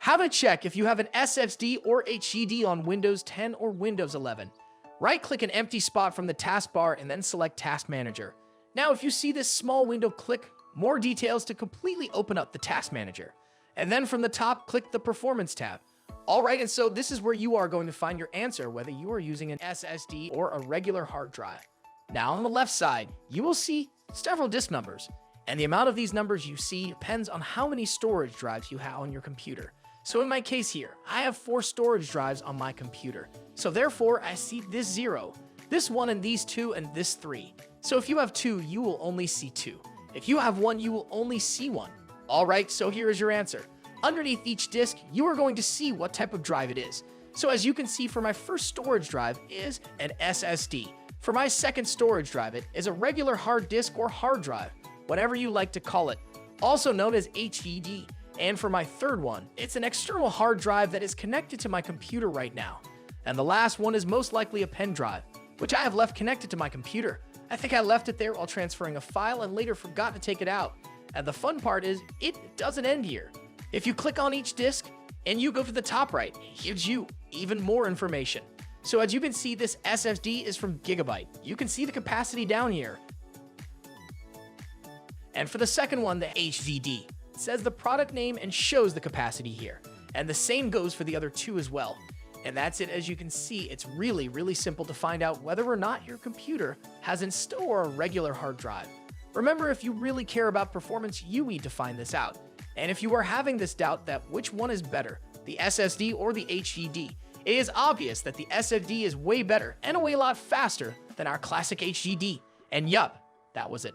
How to check if you have an SSD or HDD on Windows 10 or Windows 11. Right-click an empty spot from the taskbar and then select Task Manager. Now, if you see this small window, click More Details to completely open up the Task Manager. And then from the top, click the Performance tab. Alright, and so this is where you are going to find your answer, whether you are using an SSD or a regular hard drive. Now, on the left side, you will see several disk numbers, and the amount of these numbers you see depends on how many storage drives you have on your computer. So in my case here, I have 4 storage drives on my computer. So therefore, I see this 0, this 1 and these 2 and this 3. So if you have 2, you will only see 2. If you have 1, you will only see 1. Alright, so here is your answer. Underneath each disk, you are going to see what type of drive it is. So as you can see, for my first storage drive is an SSD. For my second storage drive, it is a regular hard disk or hard drive, whatever you like to call it, also known as HDD. And for my third one, it's an external hard drive that is connected to my computer right now. And the last one is most likely a pen drive, which I have left connected to my computer. I think I left it there while transferring a file and later forgot to take it out. And the fun part is, it doesn't end here. If you click on each disk and you go to the top right, it gives you even more information. So as you can see, this SSD is from Gigabyte. You can see the capacity down here. And for the second one, the HDD, it says the product name and shows the capacity here. And the same goes for the other 2 as well. And that's it. As you can see, it's really simple to find out whether or not your computer has in store a regular hard drive. Remember, if you really care about performance, you need to find this out. And if you are having this doubt that which one is better, the SSD or the HDD, it is obvious that the SSD is way better and a way lot faster than our classic HDD. And yup, that was it.